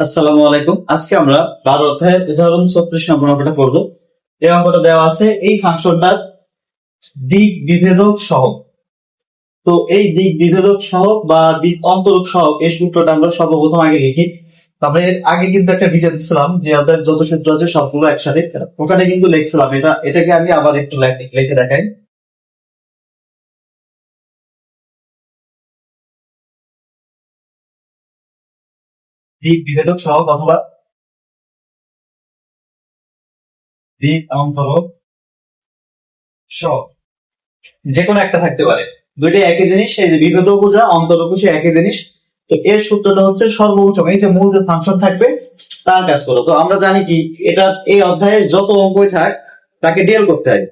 আসসালামু আলাইকুম। আজকে আমরা 12 অধ্যায়ের উদাহরণ 36 নম্বর অঙ্কটা করব। এই অঙ্কটা দেওয়া আছে এই ফাংশনটার দিক বিভেদক সহগ। তো এই দিক বিভেদক সহগ বা দিক অন্তরক সহগ এই সূত্রটা আমরা সর্বপ্রথম আগে লিখি। তারপরে এর আগে কিন্তু একটা ভিডিও দিচ্ছিলাম যে অধ্যায়ের যত সূত্র আছে সবগুলো একসাথে, ওখানে কিন্তু লিখছিলাম এটাকে আমি আবার একটু লিখে দেখাই। দিক বিভেদক সহগ অথবা দিক অন্তরক সহগ যে কোনো একটা থাকতে পারে, দুইটাই একই জিনিস। এই যে বিভেদক বোঝা অন্তরক সে একই জিনিস। তো এর সূত্রটা হচ্ছে সর্বপ্রথম এই যে মূল যে ফাংশন থাকবে তার কাজ করো। তো আমরা জানি কি এটা এই অধ্যায়ের যত অঙ্কই থাক তাকে ডিএল করতে হয়।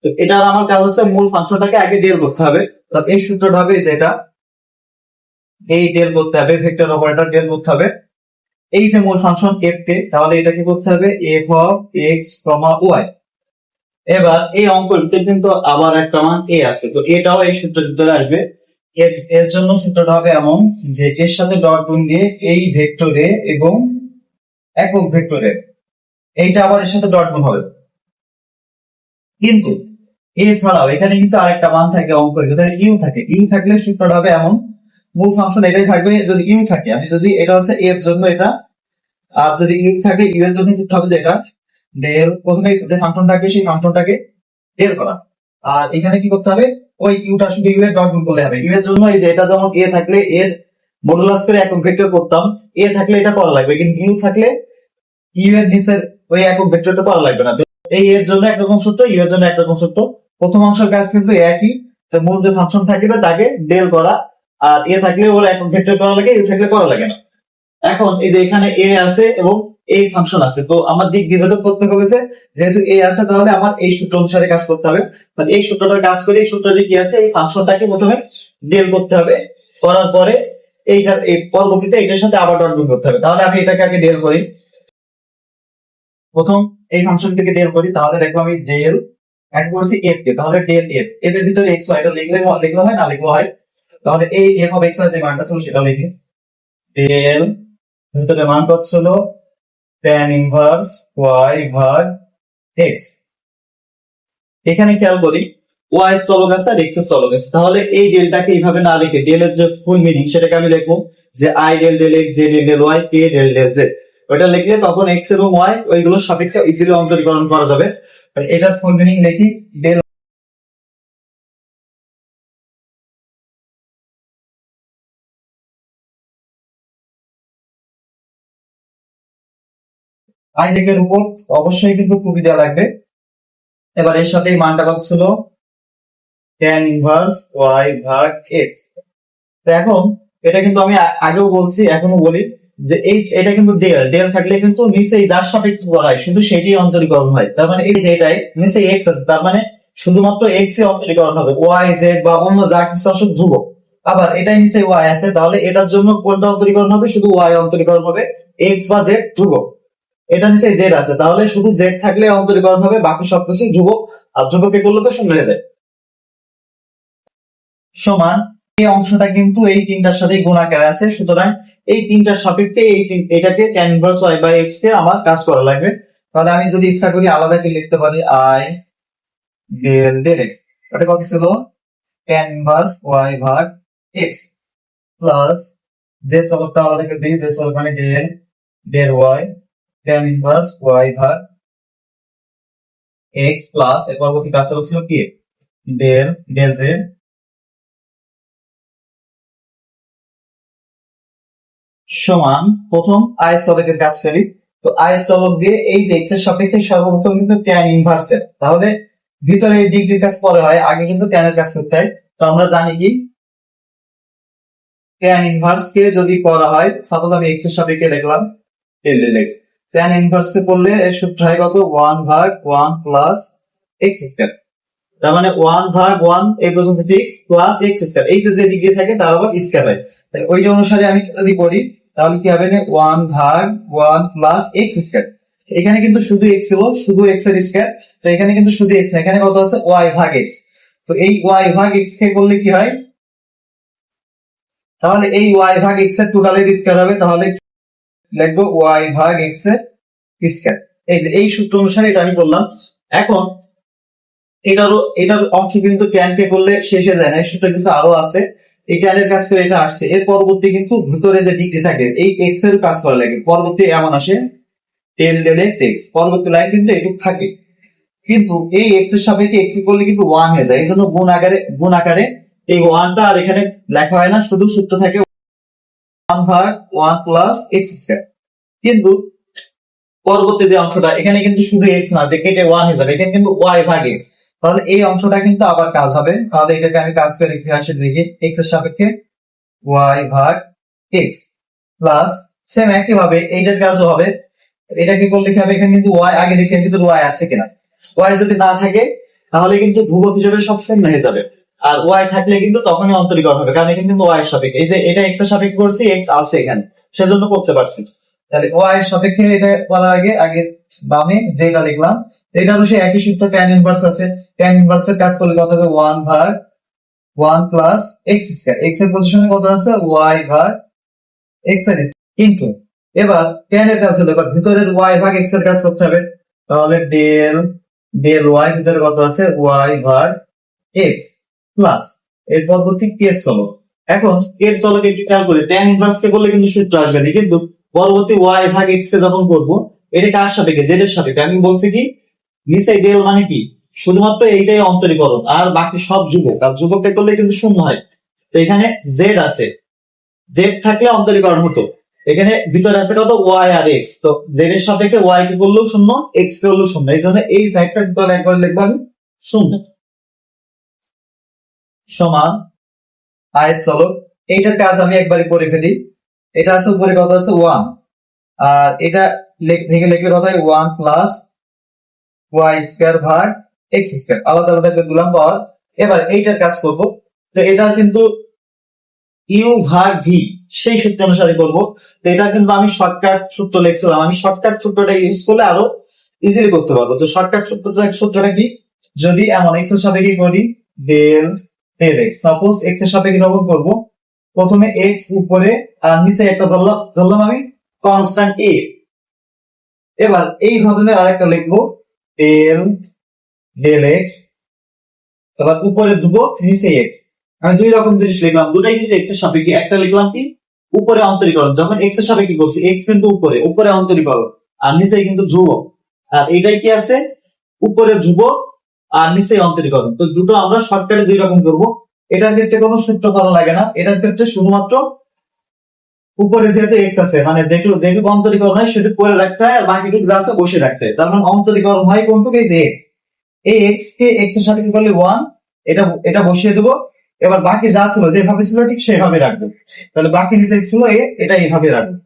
তো এটার আমার কাজ হচ্ছে মূল ফাংশনটাকে আগে ডিএল করতে হবে। তো এই সূত্রটা হবে যে এটা এই ডিএল করতে হবে, ভেক্টর অপারেটর ডিএল করতে হবে এই যে মূল ফাংশন এফ কে, তাহলে এটা কি করতে হবে f of x comma y. এবার এই অঙ্কের ভিতরে কিন্তু আবার একটা মান এ আছে, তো এটাও এই সূত্রের ভিতরে আসবে। এর এর জন্য সূত্রটা হবে এমন যে এর সাথে ডট গুণ দিয়ে এই ভেক্টরে এবং একক ভেক্টরে এইটা আবার এর সাথে ডট গুণ হবে। কিন্তু এছাড়াও এখানে কিন্তু আরেকটা মান থাকে অঙ্কের ভিতরে, ইউ থাকে। ইউ থাকলে সূত্রটা হবে এমন, মূল ফাংশন এটাই থাকবে যদি ইউ থাকে। আমি যদি এটা হচ্ছে এর জন্য এটা, আর যদি ইউ থাকে ইউ এর জন্য সূত্র হবে যে এটা ডেল, প্রথমে যে ফাংশন থাকবে সেই ফাংশনটাকে ডেল করা। আর এখানে কি করতে হবে ওই ইউটা শুধু ইউ এর ডট গুণ করলে হবে। ইউ এর জন্য এই যে এটা যেমন এ থাকলে এর মডুলাস করে একক ভেক্টর করতাম, এ থাকলে এটা করা লাগবে, কিন্তু ইউ থাকলে ইউ এর নিচের ওই একক ভেক্টরটা করা লাগবে না। এই এর জন্য একরকম সূত্র, ইউ এর জন্য একরকম সূত্র। প্রথম অংশের কাজ কিন্তু একই, যে মূল যে ফাংশন থাকবে তাকে ডেল করা, আর এ থাকলে ওর একক ভেক্টর করা লাগে, ইউ থাকলে করা লাগে না। এখন এই যে এখানে এ আছে এবং এই ফাংশন আছে, তো আমার দিক বিভেদক করতে হয়েছে। যেহেতু এ আছে তাহলে আমার এই সূত্র অনুসারে কাজ করতে হবে। মানে এই সূত্রটার কাজ করে এই সূত্রটি কি আছে এই ফাংশনটাকে প্রথমে ডেল করতে হবে, করার পরে এইটার এই পরবর্তীতে এটার সাথে আবার ডট গুণ করতে হবে। তাহলে আমি এটাকে আগে ডেল করি, প্রথম এই ফাংশনটিকে ডেল করি। তাহলে দেখবো আমি ডেল এক করছি এফ কে, তাহলে ডেল এফ, এফ এর ভিতরে এক্স ওয়াই, এটা লিখলে লিখলে হয় না লিখলে হয়। তাহলে এই এফ অফ এক্স ওয়াই যে মানটা ছিল সেটা লিখি। ডেল ভিতরে মান কত ছিল tan ইনভার্স y ভাগ x। এখানে খেয়াল করি y এর চলক আছে আর x এর চলক আছে, তাহলে এই ডেলটাকে এইভাবে না লিখে ডেল এর যে ফুল মিনিং সেটাকে আমি লিখবো যে i del del x, j del del y, k del del z। ওটা লিখলে তখন x এবং y ওইগুলো সাপেক্ষে ইজিলি অন্তরীকরণ করা যাবে। এটার ফুল মিনিং লিখি ডেল i এর উপর অবশ্যই কিন্তু খুবই দেওয়া লাগবে। এবার এর সাথে এই মানটা কত ছিল tan ইনভার্স y ভাগ x। তো এখন এটা কিন্তু আমি আগেও বলছি এখনো বলি যে এই এটা কিন্তু ডেল, ডেল থাকলে কিন্তু নিচে যার সাপেক্ষে করা হয় শুধু সেটাই অন্তরীকরণ হয়। তার মানে এই যে এটাই নিচে এক্স আছে, তার মানে শুধুমাত্র এক্স এ অন্তরীকরণ হবে, ওয়াই জেড বা অন্য যা কিছু আসলে ধ্রুবক। আবার এটাই নিচে ওয়াই আছে, তাহলে এটার জন্য কোনটা অন্তরীকরণ হবে শুধু ওয়াই অন্তরীকরণ হবে, এক্স বা জেড ধ্রুবক। এটা নিচে জেড আছে, তাহলে শুধু জেড থাকলে অন্তরীকরণ হবে, বাকি সবকিছু ধ্রুবক। আর ধ্রুবকে করলে তো শূন্য হয়ে যায়। সমান এই অংশটা কিন্তু এই তিনটার সাথে গুণাকারে আছে, সুতরাং এই তিনটার সাপেক্ষে এটাকে tan inverse y by x কে আমার কাজ করা লাগবে। তাহলে আমি যদি ইচ্ছা করি আলাদা কি লিখতে পারি i ডেল ডেল x, এটা কত ছিল tan ইনভার্স y ভাগ x প্লাস যে চলকটা আলাদা করে দিই, যে চলক মানে del del y tan inverse y ভাগ x প্লাস এর পরবর্তী কাজ চলক ছিল কি ডেল ডেল z সমান প্রথম আয়ের চলকের কাজ করি। তো আয়ের চলক দিয়ে এই যে এক্স এর সাপেক্ষে সর্বপ্রথম কিন্তু ট্যান ইনভার্স এর, তাহলে ভিতরে এই ডিগ্রির কাজ পরে হয়, আগে কিন্তু ট্যান এর কাজ করতে হয়। তো আমরা জানি কি ট্যান ইনভার্স কে যদি করা হয়, সাপোজ আমি এক্স এর সাপেক্ষে লিখলাম del del x, tan inverse কে করলে এর সূত্র হয় কত 1 ভাগ 1 প্লাস এক্স স্কয়ার। তার মানে 1 ভাগ 1 এই পর্যন্ত ফিক্স প্লাস এক্স স্কয়ার, এই যে ডিগ্রি থাকে তার আবার স্কয়ার হয়। তাই ওইটা অনুসারে আমি যদি করি তাহলে কি হবে না 1 ভাগ 1 প্লাস এক্স স্কয়ার। এখানে কিন্তু শুধু এক্স ছিল, শুধু এক্স এর স্কয়ার। তো এখানে কিন্তু শুধু এক্স না, এখানে কত আছে ওয়াই ভাগ এক্স। তো এই ওয়াই ভাগ এক্স কে করলে কি হয়, তাহলে এই ওয়াই ভাগ এক্স এর টোটালের স্কয়ার হবে। তাহলে লিখবো ওয়াই ভাগ এক্স এর স্কয়ার। এই যে এই সূত্র অনুসারে এটা আমি করলাম। এখন এটার অংশ কিন্তু ট্যান কে করলে শেষ হয়ে যায় না, এই সূত্র কিন্তু আরো আছে। এই ট্যানের কাজ করে এটা আসছে, এর পরবর্তী কিন্তু ভিতরে যে ডিগ্রি থাকে এই এক্স এর কাজ করা লাগে। পরবর্তী এমন আসে টেন ডেল এক্স এক্স, পরবর্তী লাইন কিন্তু এটুকু থাকে। কিন্তু এই এক্স এর সাপেক্ষে এক্স করলে কিন্তু ওয়ান হয়ে যায়, এই জন্য গুণ আকারে এই ওয়ানটা আর এখানে লেখা হয় না, শুধু সূত্র থাকে ওয়ান ভাগ ওয়ান প্লাস এক্স স্কয়ার। কিন্তু পরবর্তী যে অংশটা এখানে কিন্তু শুধু এক্স না, যে কেটে ওয়ান হয়ে যাবে, এখানে কিন্তু ওয়াই ভাগ এক্স। তাহলে এই অংশটা কিন্তু আবার কাজ হবে। তাহলে এটাকে আমি কাজ করে ইতিহাসে দেখি, এক্স এর সাপেক্ষে ওয়াই ভাগ এক্স প্লাস সেম একই ভাবে এইটার কাজও হবে। এটাকে করলে কি হবে, এখানে কিন্তু ওয়াই আগে দেখে কিন্তু ওয়াই আছে কিনা, ওয়াই যদি না থাকে তাহলে কিন্তু ধ্রুবক হিসেবে সব শূন্য হয়ে যাবে, আর ওয়াই থাকলে কিন্তু তখনই অন্তরীকরণ হবে, কারণ এখানে কিন্তু ওয়াই এর সাপেক্ষে, এই যে এটা এক্স এর সাপেক্ষে করছি, এক্স আছে এখানে সেজন্য করতে পারছি। তাহলে ওয়াই এর সাপেক্ষে এটা করার আগে বামে যেটা লিখলাম এটারও সে একই সূত্র ট্যান ইনভার্স আছে। ট্যান ইনভার্স এর কাজ করলে কত হবে, ওয়ান ভাগ one plus x square, x এর পজিশনে কত আছে ওয়াই ভাগ এক্স এর কিন্তু এবার ট্যান এর কাজ হলো এবার ভিতরের ওয়াই ভাগ এক্স এর কাজ করতে হবে। তাহলে ডেল ওয়াই ভিতরে কত আছে ওয়াই ভাগ এক্স প্লাস এর পরবর্তী কেস চলো। এখন এর চলকে একটু খেয়াল করি, ট্যান ইনভার্স কে বললে কিন্তু সূত্র আসবে না, কিন্তু পরবর্তী ওয়াই ভাগ এক্স কে যখন করবো এটা কার সাপেক্ষে, জেড এর সাপেক্ষে। আমি বলছি কি নিচে ডেল মানে কি শুধুমাত্র এইটাই অন্তরীকরণ, আর বাকি সব যুগক, আর যুগকে করলে কিন্তু শূন্য হয়। তো এখানে জেড আছে, জেড থাকলে অন্তরীকরণ হতো, এখানে ভিতরে আছে কত ওয়াই আর এক্স, তো জেড এর সাপেক্ষে ওয়াই কে করলেও শূন্য, এক্স কে করলেও শূন্য, এই জন্য এই সাইডটা টোটাল একবার লিখবো আমি শূন্য সমান আয়ের চলক। এইটার কাজ আমি একবারে করে ফেলি, এটা আছে উপরে কত আছে ওয়ান, আর এটা ভেঙে লিখলে কত হয় ওয়ান প্লাস ওয়াই স্কয়ার ভাগ এক্স স্কয়ার, আলাদা আলাদা করে দিলাম পর। এবার এইটার কাজ করব, তো এটার কিন্তু ইউ ভাগ ভি সেই সূত্র অনুসারে করবো। তো এটা কিন্তু আমি শর্টকাট সূত্র লিখছিলাম, আমি শর্টকাট সূত্রটা ইউজ করলে আরো ইজিলি করতে পারবো। তো শর্টকাট সূত্রটা কি, যদি এমন এক্স এর সাপেক্ষে করি del del x, suppose x এর সাপেক্ষে যখন করবো প্রথমে এক্স উপরে আর নিচে একটা ধরলাম আমি কনস্ট্যান্ট এ। এবার এই ধরনের আরেকটা লিখবো ডেল ডেল এক্স, এবার উপরে ধ্রুবক নিচে এক্স। আমি দুই রকম জিনিস লিখলাম, দুটাই কিন্তু এক্স এর সাপেক্ষে। একটা লিখলাম কি উপরে অন্তরীকরণ, যখন এক্স এর সাপেক্ষে করছি এক্স কিন্তু উপরে অন্তরীকরণ আর নিচে কিন্তু ধ্রুবক, আর এটাই কি আছে উপরে ধ্রুবক আর নিচে অন্তরীকরণ। তো দুটো আমরা শর্টকাটে দুই রকম করবো। এটার ক্ষেত্রে কোনো সূত্র করা লাগে না, এটার ক্ষেত্রে শুধুমাত্র উপরে যেহেতু এক্স আছে মানে যেটুকু অন্তরীকরণ হয় সেটুকু পরে রাখতে হয়, আর বাকিটুকু যা আছে বসে রাখতে হয়। তার মানে অন্তরীকরণ হয় কোনটুকু, এই যে এক্স, এই এক্স কে এক্স এর সাপেক্ষে করলে ওয়ান, এটা বসিয়ে দেবো। এবার বাকি যা ছিল যেভাবে ছিল ঠিক সেভাবে রাখবো, তাহলে বাকি নিচে ছিল এটা এইভাবে রাখবো।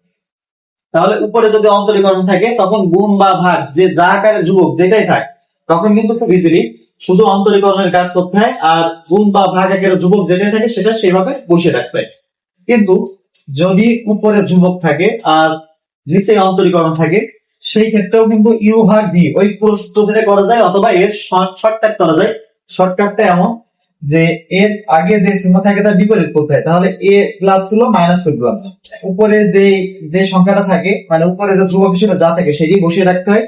তাহলে উপরে যদি অন্তরীকরণ থাকে তখন গুণ বা ভাগ যে যা আকারে যুবক যেটাই থাক তখন কিন্তু খুব ইজিলি শুধু অন্তরীকরণের কাজ করতে হয়, আর গুণ বা ভাগ আকারে যুবক যেটাই থাকে সেটা সেভাবে বসিয়ে রাখতে হয়। কিন্তু যদি উপরে যুবক থাকে আর নিচে অন্তরীকরণ থাকে সেই ক্ষেত্রেও কিন্তু ইউ ভাগ ভি ওই পুরো সূত্র ধরে করা যায়, অথবা এর শর্টকাট করা যায়। শর্টকাটটা এমন যে এর আগে যে চিহ্ন থাকে তার বিপরীত করতে হয়। তাহলে এ প্লাস ছিল মাইনাস করে দিলাম, উপরে যে সংখ্যাটা থাকে মানে উপরে যে ধ্রুবক হিসেবে যা থাকে সেটি বসিয়ে রাখতে হয়।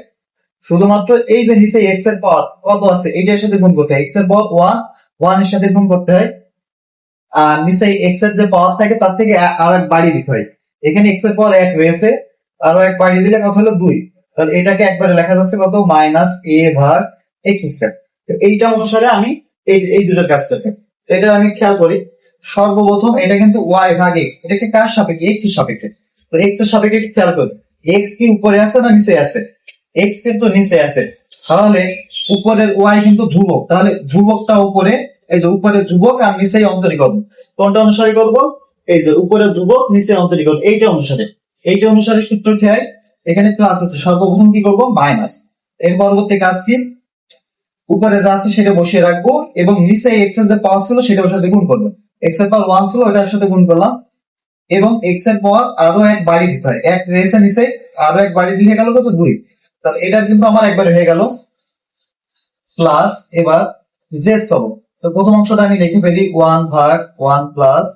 শুধুমাত্র এই যে নিচে এক্স এর পাওয়ার কত আছে এইটার সাথে গুণ করতে হয়, এক্স এর পাওয়ার ওয়ান এর সাথে গুণ করতে হয়, আর নিচে এক্স এর যে পাওয়ার থাকে তার থেকে আর এক বাড়িয়ে দিতে হয়। এখানে এক্স এর পাওয়ার এক রয়েছে, আরো এক বাড়িয়ে দিলে কত হলো দুই, তাহলে এটাকে একবারে লেখা যাচ্ছে কত মাইনাস এ ভাগ এক্স স্কয়ার। তো এইটা অনুসারে আমি এই দুটোর কাজ করতে, এটা আমি খেয়াল করি। সর্বপ্রথম এটা কিন্তু ওয়াই ভাগ এক্স, এটাকে কার সাপেক্ষে, এক্স এর সাপেক্ষে। তো এক্স এর সাপেক্ষে একটু খেয়াল করি, এক্স কি উপরে আছে না নিচে আছে, এক্স কিন্তু নিচে আছে। তাহলে উপরের ওয়াই কিন্তু ধ্রুবক, তাহলে ধ্রুবকটা উপরে, এই যে উপরে ধ্রুবক আর নিচে অন্তরীকরণ, কোনটা অনুসারে করব, এই যে উপরে ধ্রুবক নিচে অন্তরীকরণ এইটা অনুসারে সূত্র খেয়াল। এখানে প্লাস আছে, সর্বপ্রথম কি করব মাইনাস, এর পরবর্তী কাজ কি উপরে যা আছে সেটা বসিয়ে রাখবো, এবং নিচে এক্স এর যে পাওয়ার ছিল সেটা ওর সাথে গুণ করবো। এক্স এর পাওয়ার ওয়ান ছিল ওটার সাথে গুণ করলাম, এবং এক্স এর পাওয়ার আরো এক বাড়ি দিতে হয়, এক রেসে নিচে আরো এক বাড়ি দিয়ে গেল কত দুই, তাহলে এটার কিন্তু আমার একবারে হয়ে গেল প্লাস। এবার জেড সব, তো প্রথম অংশটা আমি লিখে ফেলি ওয়ান ভাগ ওয়ান প্লাস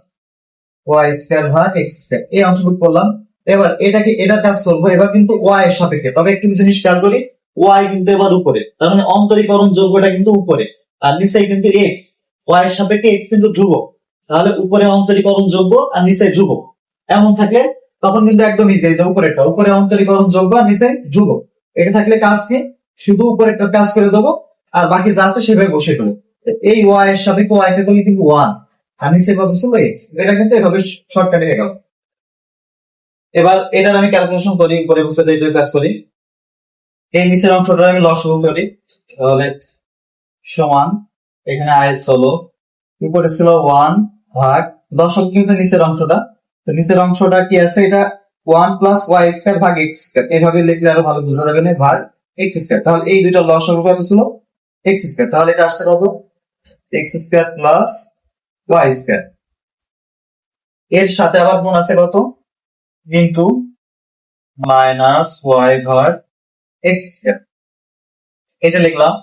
ওয়াই স্কয়ার ভাগ এক্স স্কয়ার, এই অংশটুকু করলাম। এবার এটার কাজ করবো এবার কিন্তু ওয়াই এর সাপেক্ষে, তবে একটু জিনিস খেয়াল করি, ওয়াই কিন্তু এবার উপরে, তার মানে অন্তরীকরণ যোগ্যটা কিন্তু উপরে, আর নিচে কিন্তু এক্স, ওয়াই এর সাপেক্ষে এক্স কিন্তু ধ্রুবক, তাহলে উপরে অন্তরীকরণ যোগ্য আর নিচে ধ্রুবক, এমন থাকলে তখন কিন্তু একদম ইজি, যে উপরেটা উপরে অন্তরীকরণ যোগ্য আর নিচে ধ্রুবক, এটা থাকলে কাজ কি, শুধু উপরেরটা কাজ করে দেবো আর বাকি যা আছে সেভাবে বসে দেবো। এই ওয়াই এর সাপেক্ষে ওয়াই কে বলি কিন্তু ওয়ান, আর নিচে কত ছিল এক্স, এটা কিন্তু এভাবে শর্টকাটে হয়ে গেল। এবার এটার আমি ক্যালকুলেশন করি, উপরে বসে এটার কাজ করি, এই নিচের অংশটা আমি লসাগু করি, তাহলে সমান, এখানে আইএস হলো উপরে ছিল ওয়ান ভাগ দশক, কিন্তু নিচের অংশটা, তো নিচের অংশটা কি আছে, এটা ওয়ান প্লাস ওয়াই স্কয়ার ভাগ এক্স স্কয়ার, এইভাবে লিখলে আরো ভালো বোঝা যাবে না, ভাগ এক্স স্কয়ার, তাহলে এই দুইটা লসাগু কত ছিল এক্স স্কয়ার, তাহলে এটা আসছে কত x square plus y square, এর সাথে আবার গুণ আছে কত ইন্টু মাইনাস ওয়াই ভাগ এক্স স্কয়ার, এটা লিখলাম।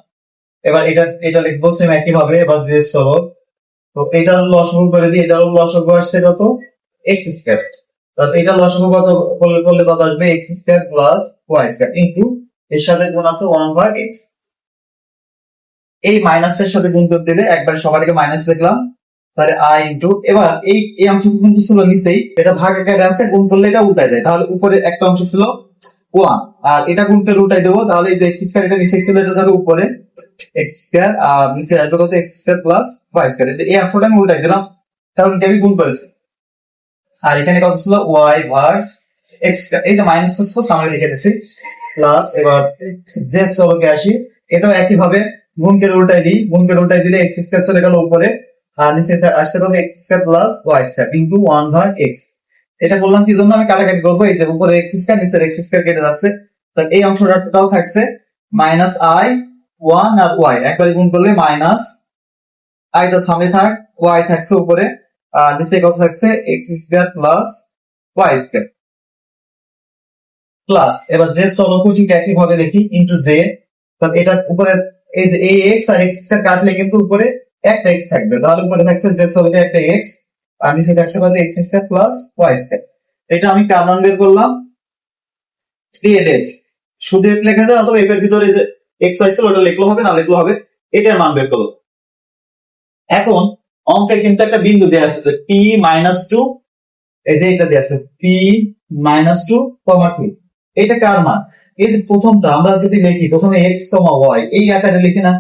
এবার এটা লিখবো সেম একই ভাবে, এবার যে সরল, তো এটার লসাগু করে দিই, এটার লসাগু আসছে কত এক্স স্কয়ার, তাহলে এটা লসাগু কত করলে কত আসবে x square plus y square into এর সাথে গুণ আছে ওয়ান ভাগ এক্স, এই মাইনাসের সাথে গুণ করে দিলে একবার সবার আগে মাইনাস লিখলাম, তাহলে আই ইন্টু, এবার এই অংশটুকু কিন্তু ছিল নিচেই, এটা ভাগ আকারে আছে, গুণ করলে এটা উল্টায় যায়, তাহলে উপরে একটা অংশ ছিল ওয়ান, আর এটা গুণ করে উল্টাই দেবো, তাহলে এই যে এক্স স্কয়ার এটা নিচে ছিল এটা যাবে উপরে এক্স স্কয়ার, আর নিচে আসবে কত x square plus y square, এই অংশটা আমি উল্টাই দিলাম কারণ এটা আমি গুণ করেছি, আর এখানে কত ছিল ওয়াই ভাগ এক্স স্কয়ার, এই যে মাইনাস ছিল সামনে লিখে দিছি প্লাস, এবার যে চলকে আসি, এটাও একই ভাবে গুণ করে উল্টাই দিই, গুণ করে উল্টাই দিলে এক্স স্কয়ার চলে গেল উপরে, আর নিচে আসছে কত x square plus y square into one ভাগ এক্স, এটা বললাম কি জন্য, আমি কাটাকাটি করবো, এই যে উপরে এক্স স্কয়ার নিচের এক্স স্কয়ার কেটে যাচ্ছে, তাহলে এই অংশটাও থাকছে মাইনাস আই ওয়ান, আর ওয়াই একবারে গুণ করলে মাইনাস আইটা সামনে থাক, ওয়াই থাকছে উপরে, আর নিচে কত থাকছে x square plus y square plus, এবার যে চলকটিকে একই ভাবে লিখি ইন্টু জে, তাহলে এটা উপরে এই যে এই এক্স আর এক্স স্কয়ার কাটলে কিন্তু উপরে একটা এক্স থাকবে, তাহলে উপরে থাকছে যে চলকে একটা এক্স, আর নিচে থাকছে কত x square plus y square, এটা আমি কার মান বের করলাম শুধু এফ লেখা যায়, অথবা এফ এর ভিতরে যে এক্স ওয়াই ছিল ওটা লিখলেও হবে, না লিখলেও হবে, এটার মান বের করলো। এখন অঙ্কে কিন্তু একটা বিন্দু দেওয়া আছে যে পি মাইনাস টু, এই যে এটা দেওয়া আছে P minus two comma two, এটা কার মান, এই যে প্রথমটা আমরা যদি লিখি প্রথমে এক্স কমা ওয়াই এই আকারে লিখি না,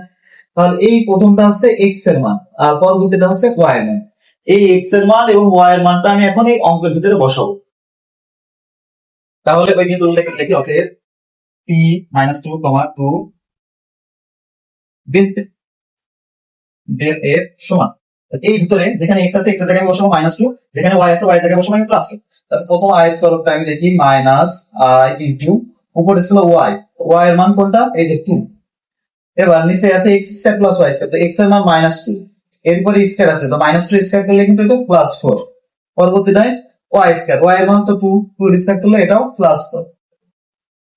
তাহলে এই প্রথমটা হচ্ছে এক্স এর মান আর পরবর্তীটা হচ্ছে ওয়াই এর মান, এই এক্স এর মান এবং ওয়াই এর মানটা আমি এখন এই অঙ্কের ভিতরে বসাবো, তাহলে ওই কিন্তু উল্লেখ লিখি অতএব P minus two comma two del F সমান, এই ভিতরে যেখানে এক্স আছে এক্স এর জায়গায় বসাবো মাইনাস টু, যেখানে ওয়াই আছে ওয়াই এর জায়গায় বসাবো আমি প্লাস টু, তাহলে প্রথম আই স্বরূপটা আমি লিখি মাইনাস আই ইন্টু উপরে ছিল ওয়াই, ওয়াই এর মান কোনটা এই যে টু, এবার নিচে আছে x square plus y square, তো এক্স এর মান মাইনাস টু, এরপরে স্কয়ার আছে, তো মাইনাস টু স্কয়ার করলে কিন্তু এটা প্লাস ফোর, পরবর্তীটায় ওয়াই স্কয়ার, ওয়াই এর মান তো টু, টু স্কয়ার করলে এটাও প্লাস ফোর,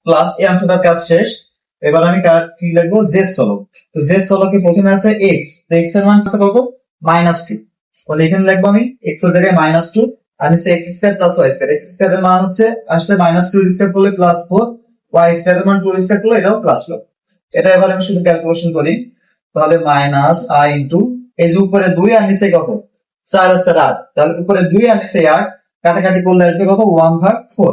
প্লাস এই অংশটার কাজ শেষ। এবার আমি কি লিখবো জেড চলক, তো জেড চলকে প্রথমে আছে এক্স, তো এক্স এর মান আছে কত মাইনাস টু, তাহলে এখানে লিখবো আমি এক্স এর জায়গায় মাইনাস টু, আর নিচে x square plus y square, x square এর মান হচ্ছে আসলে মাইনাস টু স্কয়ার করলে প্লাস ফোর, ওয়াই স্কয়ার এর মান টু স্কয়ার করলে এটাও প্লাস ফোর, এটা এবার আমি শুধু ক্যালকুলেশন করি, তাহলে মাইনাস আই ইন্টু এই যে উপরে দুই আর নিচে কত চার আছে আট, তাহলে উপরে দুই আর নিচে আট, কাটাকাটি করলে আসবে কত ওয়ান ভাগ ফোর,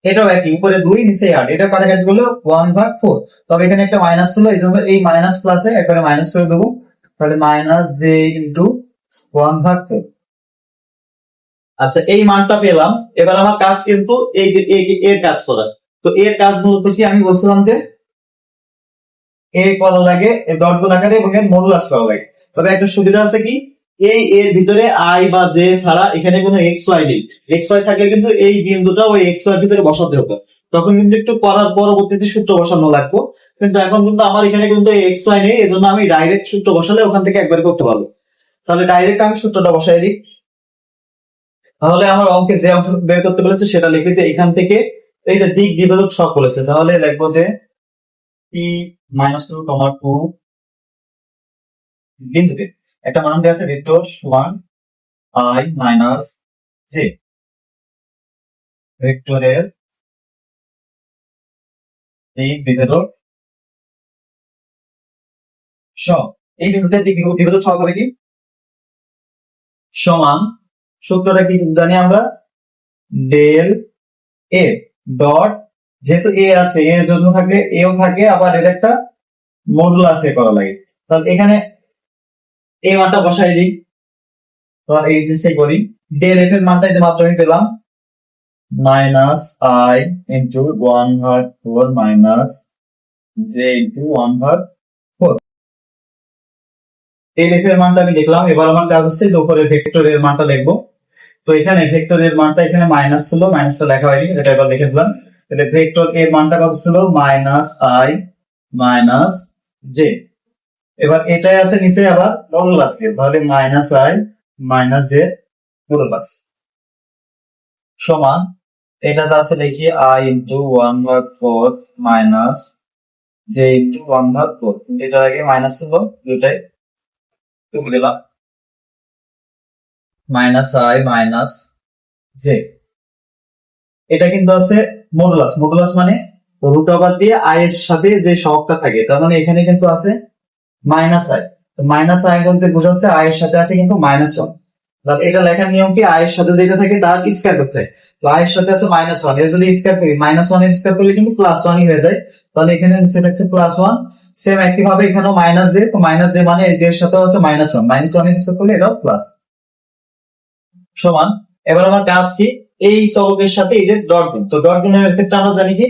এটাও একই উপরে দুই নিচে আট, এটা কাটাকাটি করলে ওয়ান ভাগ ফোর, তবে এখানে একটা মাইনাস ছিল এই জন্য এই মাইনাস প্লাসে একবারে মাইনাস করে দেবো, তাহলে মাইনাস জে ইন্টু ওয়ান ভাগ ফোর। আচ্ছা এই মানটা পেলাম, এবার আমার কাজ কিন্তু এই যে এর কাজ করা, তো এর কাজ মূলত কি আমি বলছিলাম যে এ করা লাগে ডট গুণ আকারে এবং এর মডুলাস করা লাগে, তবে একটা সুবিধা আছে কি এই এর ভিতরে আই বা জে ছাড়া এখানে কোনো এক্স ওয়াই নেই, এক্স ওয়াই থাকলে কিন্তু এই বিন্দুটা ওই এক্স ওয়াই ভিতরে বসাতে হতো, তখন কিন্তু একটু পড়ার পরবর্তীতে সূত্র বসানো লাগতো, কিন্তু এখন কিন্তু আমার এখানে কিন্তু এক্স ওয়াই নেই, এজন্য আমি ডাইরেক্ট সূত্র বসালে ওখান থেকে একবার করতে পারবো, তাহলে ডাইরেক্ট আমি সূত্রটা বসাই দিই, তাহলে আমার অঙ্কে যে অংশ বের করতে বলেছে সেটা লিখে যে এখান থেকে এই যে দিক বিভাজক সব বলেছে, তাহলে লিখবো যে P minus two comma two বিন্দুতে একটা মান দেওয়া আছে ভেক্টর সমান আই মাইনাস জে, ভেক্টরের দিক বিভেদক সব, এই বিন্দুতে দিক বিভেদক সহগ হবে কি সমান, সূত্রটা কি জানি আমরা, ডেল এ ডট, যেহেতু এ আছে এর জন্য থাকলে এও থাকে, আবার এর একটা মডুলাস এ করা লাগে, তাহলে এখানে এই মানটা বসাই দিই। তো এই জিনিসটাই করি, ডেল এফ এর মানটা যে মাত্র আমি পেলাম minus I into 1/4 minus J into 1/4। এই এফ এর মানটা আমি লিখলাম। এবার আমার কাজ হচ্ছে যে উপরে ভেক্টরের মানটা লিখবো। তো এখানে ভেক্টরের মানটা এখানে মাইনাস ছিল, মাইনাসটা লেখা হয়নি, এটা এবার লিখে দিলাম। তাহলে ভেক্টর এর মানটা কত ছিল, মাইনাস আই মাইনাস জে। এবার এটাই আছে নিচে আবার মডুলাস দিয়ে, তাহলে minus I minus J modulus সমান, এটা যা আছে লিখি I into 1/4 minus J into 1/4। এটার আগে মাইনাস ছিল, দুটাই তুলে দিলাম, মাইনাস আই মাইনাস জে। এটা কিন্তু আছে মডুলাস, মডুলাস মানে রুট ওভার দিয়ে আই এর সাথে যে সহগটা থাকে, তার মানে এখানে কিন্তু আছে মাইনাস আই। তো মাইনাস আই বলতে বোঝাচ্ছে আই এর সাথে আছে কিন্তু মাইনাস ওয়ান। তাহলে এটা লেখার নিয়ম কি, আই এর সাথে যেটা থাকে তার স্কয়ার করতে হয়। তো আই এর সাথে আছে মাইনাস ওয়ান, এর যদি স্কয়ার করি মাইনাস ওয়ান এর স্কয়ার করলে কিন্তু প্লাস ওয়ানই হয়ে যায়। তাহলে এখানে নিচে থাকছে প্লাস ওয়ান। সেম একই ভাবে এখানেও মাইনাস জে, তো মাইনাস জে মানে এই জে এর সাথে আছে মাইনাস ওয়ান, মাইনাস ওয়ান এর স্কয়ার করলে এটাও প্লাস সমান। এবার আমার কাজ কি, এই চলকের সাথে এই যে ডট গুণ, তো ডট গুণের ক্ষেত্রে আমরা জানি কি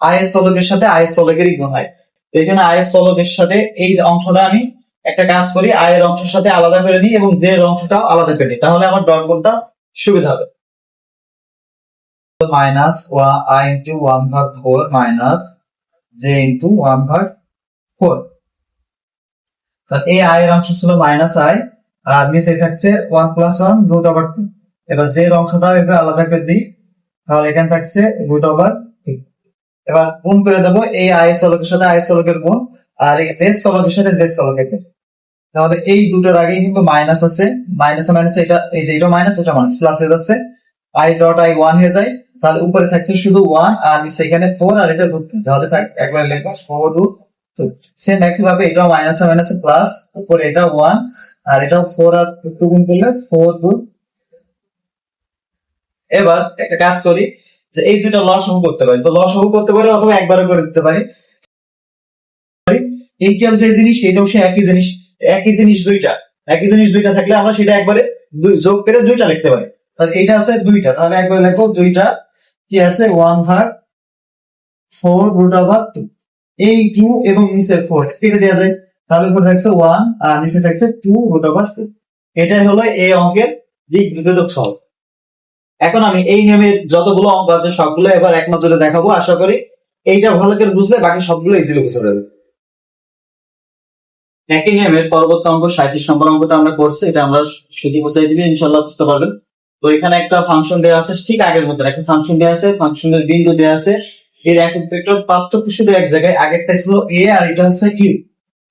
আই এর চলকের সাথে আই এর চলকেরই গুণ হয়। তো এখানে আই এর চলকের সাথে এই যে অংশটা আমি একটা কাজ করি, আই এর অংশের সাথে আলাদা করে নিই এবং জে এর অংশটাও আলাদা করে নিই, তাহলে আমার ডট গুণটা সুবিধা হবে। Minus I into 1/4 minus J into 1/4। এই আই এর অংশ ছিল মাইনাস আই, আর নিচে থাকছে 1 + 1 √2। এবার যে এর অংশটাও এভাবে আলাদা করে দিই, তাহলে এখানে থাকছে √2। এবার গুণ করে দেবো এই আই এর চলকের সাথে আই এর চলকের গুণ, আর এই জে চলকের সাথে জে চলকের গুণ। তাহলে এই দুটোর আগে কিন্তু মাইনাস আছে, মাইনাসে মাইনাসে এটা এই যে এটা মাইনাস এটা মাইনাস প্লাস হয়ে যাচ্ছে, আই ডট আই 1 হয়ে যায়। তাহলে উপরে থাকছে শুধু 1, আর নিচে এখানে 4, আর এটা √2, তাহলে একবার লিখবো 4√2। সেম একই ভাবে এটাও মাইনাসে মাইনাসে প্লাস, উপরে এটা 1 আর এটাও 4 আর 2 গুণ করলে 4√2। এবার একটা কাজ করি যে এই দুটো লসাগু করতে পারি, তো লসাগু করতে পারি অথবা একবারে করে দিতে পারি। এইটাও যে জিনিস এটাও সে একই জিনিস, একই জিনিস দুইটা, একই জিনিস দুইটা থাকলে আমরা সেটা একবারে যোগ করে দুইটা লিখতে পারি। তাহলে এটা আছে দুইটা, তাহলে একবারে লিখবো দুইটা কি আছে 1/4√2। এই 2 এবং নিচে 4 কেটে দেওয়া যায়, তাহলে উপরে থাকছে 1 আর নিচে থাকছে 2√2। এটাই হলো এই অঙ্কের দিক বিভেদক সহগ। এখন আমি এই নিয়মের যতগুলো অঙ্ক আছে সবগুলো এবার এক নজরে দেখাবো, আশা করি এইটা ভালো করে বুঝলে বাকি সবগুলো ইজিলি বুঝে যাবে। একই নিয়মের পরবর্তী অঙ্ক 37 নম্বর অঙ্কটা আমরা করছি, এটা আমরা শুধু বুঝাই দিলে ইনশাআল্লাহ বুঝতে পারবেন। তো এখানে একটা ফাংশন দেওয়া আছে, ঠিক আগের মতো একটা ফাংশন দেওয়া আছে, ফাংশনের বিন্দু দেওয়া আছে, এর একক ভেক্টর পার্থক্য শুধু এক জায়গায়, আগেরটা ছিল এ আর এটা হচ্ছে ইউ।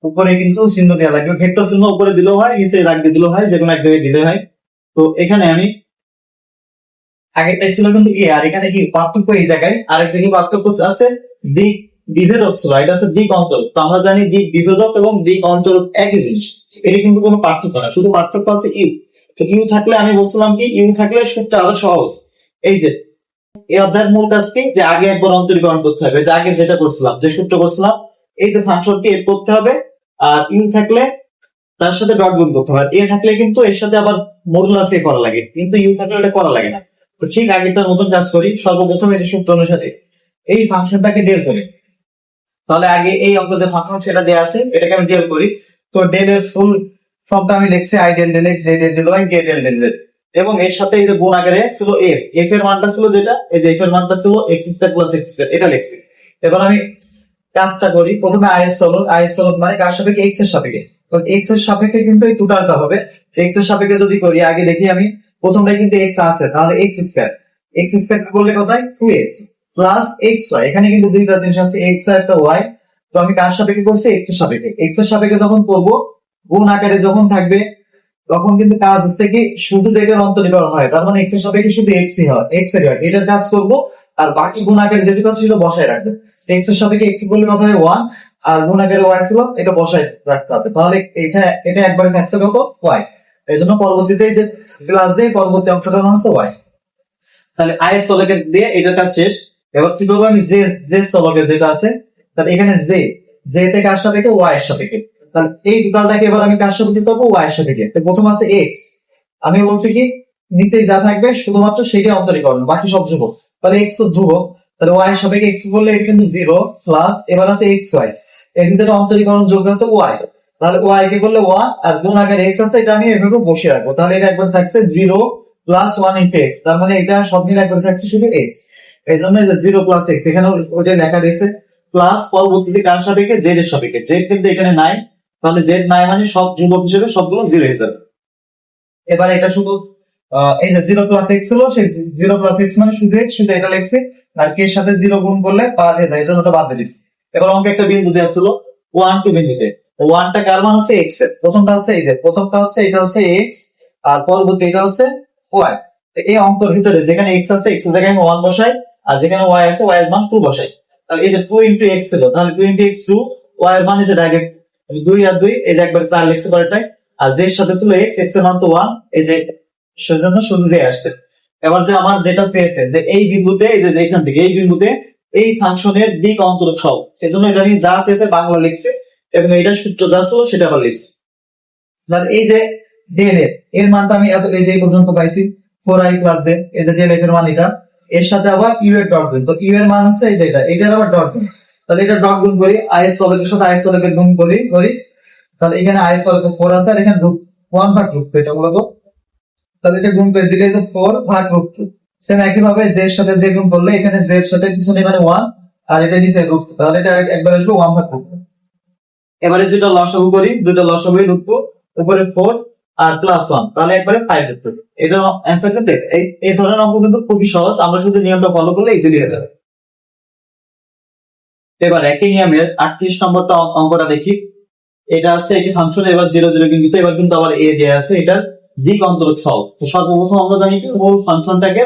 উপরে কিন্তু চিহ্ন দেওয়া লাগবে, ভেক্টর চিহ্ন উপরে দিলেও হয়, নিচে রাখ দিয়ে দিলেও হয়, যে কোনো এক জায়গায় দিলে হয়। তো এখানে আমি আগেরটাই ছিল কিন্তু এ, আর এখানে কি পার্থক্য এই জায়গায়, আরেক জায়গায় পার্থক্য আছে দিক বিভেদক ছিল, এটা হচ্ছে দিক অন্তরক। তো আমরা জানি দিক বিভেদক এবং দিক অন্তরক একই জিনিস, এটা কিন্তু কোনো পার্থক্য না, শুধু পার্থক্য আছে ইউ। তো ইউ থাকলে আমি বলছিলাম কি, ইউ থাকলে সূত্রটা আরো সহজ। এই যে এই অধ্যায়ের মূল কাজ কি, যে আগে একবার অন্তরীকরণ করতে হবে, যে আগে যেটা করছিলাম, যে সূত্র করছিলাম, এই যে ফাংশনটি এর করতে হবে, আর ইউ থাকলে তার সাথে ডট গুণ করতে হবে, এ থাকলে কিন্তু এর সাথে আবার মডুলাস এ করা লাগে, কিন্তু ইউ থাকলে এটা করা লাগে না। তো ঠিক আগেরটার মতন কাজ করি, সর্বপ্রথম এই যে সূত্র অনুসারে এই ফাংশনটাকে ডেল করি। তাহলে আগে এই অঙ্ক যে ফাংশন সেটা দেওয়া আছে, এটাকে আমি ডেল করি। তো ডেল এর ফুল ফর্মটা আমি লিখছি i del del x j del del y k del del z, এবং এর সাথে এই যে গুণ আকারে ছিল এফ, এফ এর মানটা ছিল যেটা, এই যে এফ এর মানটা ছিল x square plus x square, এটা লিখছি। এবার আমি কাজটা করি, প্রথমে আই এর চলক মানে কার সাপেক্ষে, এক্স এর সাপেক্ষে। তো এক্স এর সাপেক্ষে কিন্তু এই টোটালটা হবে, এক্স এর সাপেক্ষে যদি করি, আগে দেখি আমি প্রথমটাই কিন্তু এক্স আছে, তাহলে এক্স স্কয়ার করলে কোথায় 2x প্লাস এক্স ওয়াই, এখানে কিন্তু দুইটা জিনিস আছে, এক্স আর একটা ওয়াই। তো আমি কার সাপেক্ষে করছি, এক্স এর সাপেক্ষে। এক্স এর সাপেক্ষে যখন করবো, গুণ আকারে যখন থাকবে, তখন কিন্তু কাজ হচ্ছে কি শুধু যেটার অন্তরীকরণ হয়, তার মানে এক্স এর সাপেক্ষে শুধু এক্সই হয়, এক্স এর হয়, এটার কাজ করব। আর বাকি গুণাকার যেটুকু আছে সেটা বসায় রাখবে। এক্স এর সাপেক্ষে এক্স বললে কত হয় 1, আর গুণাকারে ওয়াই ছিল এটা বসায় রাখতে হবে। তাহলে এটা এটা একবারে থাকছে কত ওয়াই। এই জন্য পরবর্তীতে যে ক্লাস দিয়ে পরবর্তী অংশটা হচ্ছে ওয়াই। তাহলে আই এর চলকের দিয়ে এটার কাজ শেষ। এবার কি করবো আমি যে যে চলকের যেটা আছে, তাহলে এখানে যে যে তে কার সাপেক্ষে ওয়াই এর সাপেক্ষে, তাহলে এই টোটালটাকে এবার আমি কার সাপেক্ষে করবো ওয়াই এর সাপেক্ষে। তো প্রথম আছে এক্স, আমি বলছি কি নিচেই যা থাকবে শুধুমাত্র সেটাই অন্তরীকরণ, বাকি সব ধ্রুবক। তাহলে এক্স তো ধ্রুবক, তাহলে ওয়াই এর সাপেক্ষে এক্স বললে এটা কিন্তু 0 প্লাস এবার আছে এক্স ওয়াই, এর ভিতরে অন্তরীকরণ যোগ আছে ওয়াই। তাহলে ওয়াই কে বললে 1 আর গুণ আগের এক্স আছে, এটা আমি এভাবে বসিয়ে রাখবো। তাহলে এটা একবার থাকছে 0 প্লাস 1 ইন্টু এক্স, তার মানে এটা সব মিলে একবার থাকছে শুধু এক্স। এই জন্য 0 প্লাস এক্স এখানে ওইটা লেখা দিয়েছে, প্লাস পরবর্তীতে কার সাপেক্ষে জেড এর সাপেক্ষে, জেড কিন্তু এখানে নাই, তাহলে জেড নাই মানে সব ধ্রুবক হিসেবে সবগুলো 0 হয়ে যাবে। এবার এটা শুধু এই যে 0 প্লাস এক্স ছিল, সেই 0 প্লাস এক্স মানে শুধু x, শুধু এটা লিখছি। আর কে এর সাথে 0 গুণ করলে বাদ হয়ে যায়, এই জন্য ওটা বাদ দিয়ে দিচ্ছি। এবার অঙ্কে একটা বিন্দু দেওয়া ছিল 1 2 বিন্দুতে, 1টা কার মান হচ্ছে x এর, প্রথমটা হচ্ছে এই যে প্রথমটা হচ্ছে এটা হচ্ছে x, আর পরবর্তী এটা হচ্ছে y। এই অঙ্কের ভিতরে যেখানে x আছে x এর জায়গায় আমি 1 বসাই, আর যেখানে y আছে y এর মান 2 বসাই। তাহলে এই যে 2 ইনটু x ছিল, তাহলে 2 ইনটু x 2, y এর মান এই যে ডাইরেক্ট 2 আর 2 এই যে একবার 4 লিখছে পরেরটাই। আর যে এর সাথে ছিল x, x এর মান তো 1, এই যে সেজন্য শুধু যে আসছে। এবার যে আমার যেটা চেয়েছে যে এই বিন্দুতে, এই যে এখান থেকে এই বিন্দুতে এই ফাংশনের দিক অন্তরক সব, সেজন্য এটা আমি যা চেয়েছে বাংলা লিখছে এবং এটা সূত্র যা ছিল সেটা আবার লিখছি। এই যে ডেল এর মানটা আমি এত এই যে পর্যন্ত পাইছি 4i প্লাস জে, এই যে ডেল এর মান এটা, এর সাথে আবার ইউ এর ডট গুণ, তো ইউ এর মান হচ্ছে এই যে এটা, এটার আবার ডট গুণ। তাহলে এটা ডট গুণ করি, আই এর চলকের সাথে আই এর চলকের গুণ করি। তাহলে এখানে আই এর চলকে 4 আছে, আর এখানে 1 ভাগ রূপ, এটা বলো তো। তাহলে এটা গুণ করে দিলে যে 4 ভাগ রূপ 2। সেম একই ভাবে জে এর সাথে জে গুণ করলে এখানে জে এর সাথে কিছু নেই মানে 1, আর এটা নিচে রূপ 2, তাহলে এটা একবার আসবে 1 ভাগ রূপ 2। এবারে দুটো লসাগু করি, দুটো লসাগু রূপ 2, উপরে 4 আর প্লাস 1, তাহলে একবারে 5 রূপ 2। এটা অ্যানসার কিন্তু এই ধরনের অঙ্ক কিন্তু খুবই সহজ, আমরা শুধু নিয়মটা ফলো করলে ইজিলি হয়ে যাবে। এবার একই নিয়মের 38 নম্বরটা অঙ্কটা দেখি। এটা আছে একটি ফাংশন, এবার 0 0 বিন্দুতে, এবার কিন্তু আবার a দেয়া আছে, এটার দিক অন্তরক সহগ। তো সর্বপ্রথম আমরা জানি কি মূল ফাংশনটাকে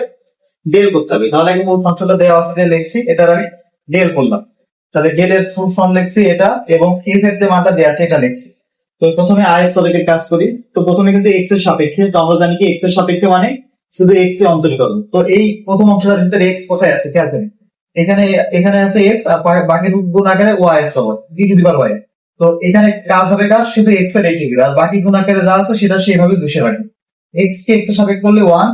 ডেল করতে হবে। তাহলে আমি মূল ফাংশনটা দেওয়া আছে যে লিখছি, এটার আমি ডেল করলাম। তাহলে ডেল এর ফুল ফর্ম লিখছি এটা, এবং f এর যে মানটা দেয়া আছে এটা লিখছি। তো প্রথমে i এর চলকের কাজ করি। তো প্রথমে কিন্তু x এর সাপেক্ষে, তো আমরা জানি কি x এর সাপেক্ষে মানে শুধু x এর অন্তরীকরণ। তো এই প্রথম অংশটার ভিতরে x কোথায় আছে খেয়াল করি, এখানে এখানে আছে x, আর বাকি গুণ আকারে y এর চলক e to the power y। তো এখানে কাজ হবে কাজ শুধু x এর এই ডিগ্রি, আর বাকি গুণ আকারে যা আছে সেটা সেইভাবে বসে রাখবে। x কে x এর সাপেক্ষে করলে 1,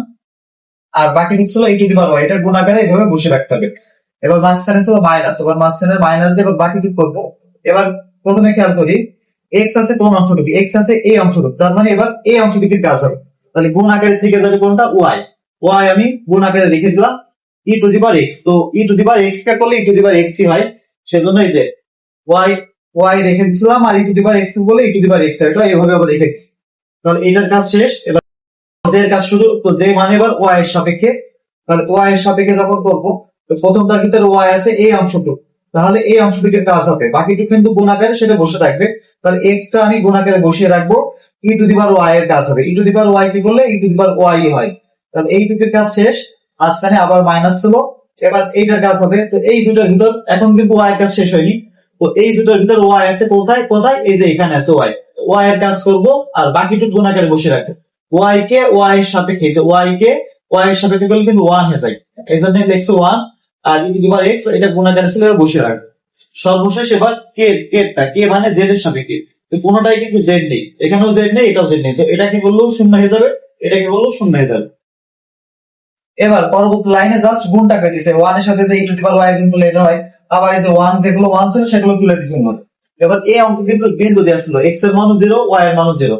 আর বাকি দিক ছিল e to the power y, এটা গুণ আকারে এইভাবে বসে রাখতে হবে। এবার মাঝখানে ছিল মাইনাস, এবার মাঝখানে মাইনাস দিয়ে এবার বাকি দিক করবো। এবার প্রথমে খেয়াল করি x আছে কোন অংশটুকু, x আছে এই অংশটুকু, তার মানে এবার এই অংশটুকুর কাজ হবে। তাহলে গুণ আকারে থেকে যাবে কোনটা y আমি গুণ আকারে লিখে দিলাম e to the power x। তো e to the power x কে করলে e to the power x ই হয়, সেজন্য এই যে y রেখে দিছিলাম, আর e to the power x বলে e to the power x, এটা এইভাবে আবার রেখে দিচ্ছি। তাহলে এটার কাজ শেষ। এবার যে কাজ শুরু, তো যে মানে এবার y এর সাপেক্ষে, তাহলে y এর সাপেক্ষে যখন করবো, তো প্রথমটার ভিতরে y আছে এই অংশটুকু, তাহলে এই অংশটুকুর কাজ হবে, বাকিটুকু কিন্তু গুণ আকারে সেটা বসে থাকবে। তাহলে x টা আমি গুণ আকারে বসিয়ে রাখবো, e to the power y এর কাজ হবে, e to the power y কি করলে e to the power y হয়। তাহলে এইটুকুর কাজ শেষ, মাঝখানে আবার মাইনাস ছিল, এবার এইটার কাজ হবে। তো এই দুটোর ভিতর এখন কিন্তু y এর কাজ শেষ হয়নি, তো এই দুটোর ভিতর y আছে কোথায় কোথায়, এই যে এখানে আছে y এর কাজ করবো, আর বাকিটুকু গুণ আকারে বসে রাখবো। y কে y এর সাপেক্ষে, যে y কে y এর সাপেক্ষে করলে কিন্তু 1 হয়ে যায়, এই জন্য লিখছি 1, আর e to the power x এটা গুণ আকারে ছিল বসে রাখবো। সর্বশেষ এবার কে মানে z এর সাপেক্ষে, তো কোনোটাই কিন্তু z নেই, এখানেও z নেই, এটাও z নেই, তো এটা কি বললেও শূন্য হয়ে যাবে, এটা কি বললেও শূন্য হয়ে যাবে। এবার পরবর্তী লাইনে জাস্ট গুণটা করে দিছে, 1 এর সাথে যে e to the power y গুণ করলে এটা হয়, আবার এই যে 1 যেগুলো 1 ছিল সেগুলো তুলে দিছে মনে। এবার এই অঙ্ক কিন্তু বিন্দু দেওয়া ছিল, x এর মানও 0, y এর মানও 0,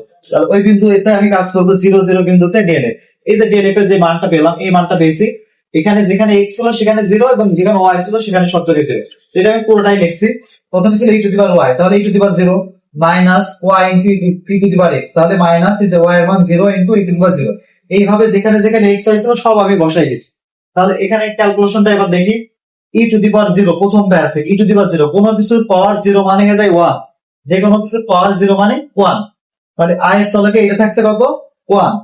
ওই বিন্দু এতে আমি কাজ করবো 0 0 বিন্দুতে ডেল এ। এই যে ডেল এর যে মানটা পেলাম, এই মানটা পেয়েছি, এখানে যেখানে x ছিল সেখানে 0, এবং যেখানে y ছিল সেখানে সব জায়গায় 0, এটা আমি পুরোটাই লিখছি। প্রথমে ছিল e to the power y, তাহলে e to the power 0 minus y into e to the power x, তাহলে মাইনাস এই যে y এর মান 0 ইনটু e টু দি পাওয়ার 0। এইভাবে যেখানে যেখানে x y ছিল সব আমি বসাই দিয়েছি। তাহলে এখানে ক্যালকুলেশনটা এবার দেখি, e টু দি পাওয়ার 0 প্রথমটা আছে e টু দি পাওয়ার 0, কোনো কিছুর পাওয়ার 0 মানে হয়ে যায় 1, যে কোনো কিছুর পাওয়ার 0 মানে 1। তাহলে আই এর চলকে এটা থাকছে কত 1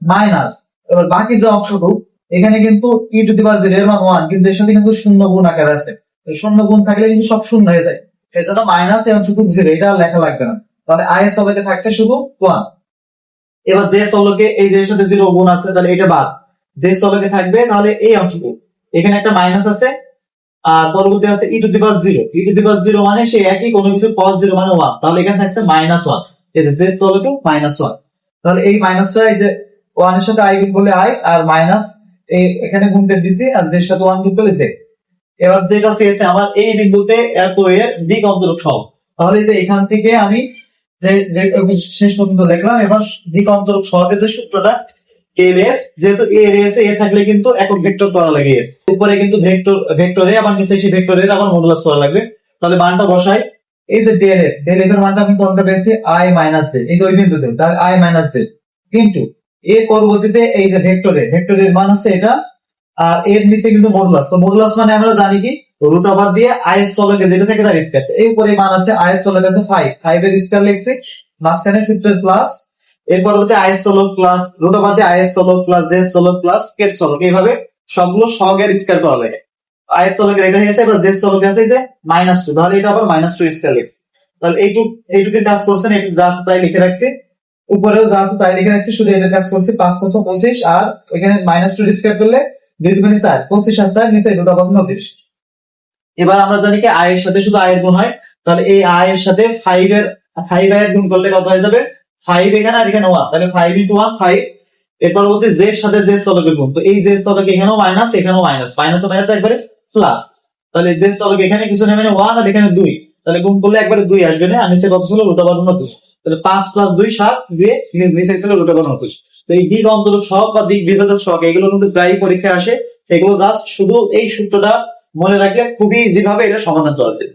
মাইনাস, এবার বাকি যে অংশটুকু এখানে কিন্তু ই টু দি পাওয়ার 0 এর মান 1, কিন্তু এর সাথে কিন্তু শূন্য গুণ আকারে আছে, তো শূন্য গুণ থাকলে কিন্তু সব শূন্য হয়ে যায়, সেই জন্য মাইনাস এই অংশটুকু 0, এটা আর লেখা লাগবে না। তাহলে আই এর চলকে থাকছে শুধু 1। এবার যে চলকে এই যে এর সাথে 0 গুণ আছে তাহলে এটা বাদ, যে চলকে থাকবে তাহলে এই অংশটুকু এখানে একটা মাইনাস আছে, আর পরবর্তী আছে ই to the power 0, E to the পাওয়ার 0 মানে সেই একই, কোনো কিছু cos 0 মানে 1, তাহলে এখানে থাকছে -1, এই যে চলকে -1। তাহলে এই মাইনাসটা এই যে 1 এর সাথে i গুণ করলে i, আর মাইনাস এই এখানে গুণ করে দিছি, আর z এর সাথে 1 গুণ করলে z। এবার যেটা চেয়েছে আমার এই বিন্দুতে এত এর দিক অন্তরক সহগ, তাহলে এই যে এখান থেকে আমি যে যে শেষ পর্যন্ত লিখলাম, এবার দিক অন্তরক সহগের যে সূত্রটা এর এর, যেহেতু এ রয়েছে এ থাকলে কিন্তু একক ভেক্টর করা লাগে, এর উপরে কিন্তু ভেক্টর এ, আবার নিচে সেই ভেক্টর এর আবার মডুলাস করা লাগবে। তাহলে মানটা বসাই, এই যে ডেল এফ এর মানটা আমি কোনটা পেয়েছি i মাইনাস জে, এই যে ওই বিন্দুতে, তাহলে i মাইনাস জে কিন্তু এর পরবর্তীতে এই যে ভেক্টরের মান আছে এটা, আর এর নিচে কিন্তু মডুলাস, তো মডুলাস মানে আমরা জানি কি রুট ওভার দিয়ে i এর চলকে যেটা থাকে তার স্কয়ার, এই উপরে মান আছে i এর চলক আছে 5 এর স্কয়ার লিখছি, মাঝখানে সূত্রের প্লাস, এর পরবর্তী i এর চলক প্লাস রুট ওভার দিয়ে i এর চলক প্লাস j এর চলক প্লাস k এর চলক, এইভাবে সবগুলো সহগের স্কয়ার করা লাগে। i এর চলকের এটা হয়েছে, এবার j এর চলক আছে যে -2, তাহলে এটা আবার -2 স্কয়ার লিখছি। তাহলে এইটুকু কাজ করছেন, একটু যা আছে তাই লিখে রাখছি, উপরেও যা আছে তাই লিখে রাখছি, শুধু এটার কাজ করছি 5 5 25, আর এখানে -2 স্কয়ার করলে 2 2 4, 25 আর 4 নিচে রুট ওভার 29। এবার আমরা জানি কি i এর সাথে শুধু i এর গুণ হয়, তাহলে এই i এর সাথে 5 এর গুণ করলে কত হয়ে যাবে 5 এখানে আর এখানে 1, তাহলে 5 * 1 5। এর পরবর্তী z এর সাথে z চলকের গুণ, তো এই z চলক এখানেও মাইনাস এখানেও মাইনাস, মাইনাস মাইনাস একবারে প্লাস, তাহলে z চলক এখানে কিছু নেই মানে 1, আর এখানে 2, তাহলে গুণ করলে একবারে 2 আসবে না, আর নিচে কত ছিল রুট ওভার 29, তাহলে 5 + 2 7 দিয়ে নিচে ছিল রুট ওভার 29। তো এই দিক অন্তরক সহগ বা দিক বিভাজক সহগ এগুলো কিন্তু প্রায় পরীক্ষায় আসে, এগুলো জাস্ট শুধু এই সূত্রটা মনে রাখলে খুবই ইজি ভাবে এটা সমাধান করা যায়।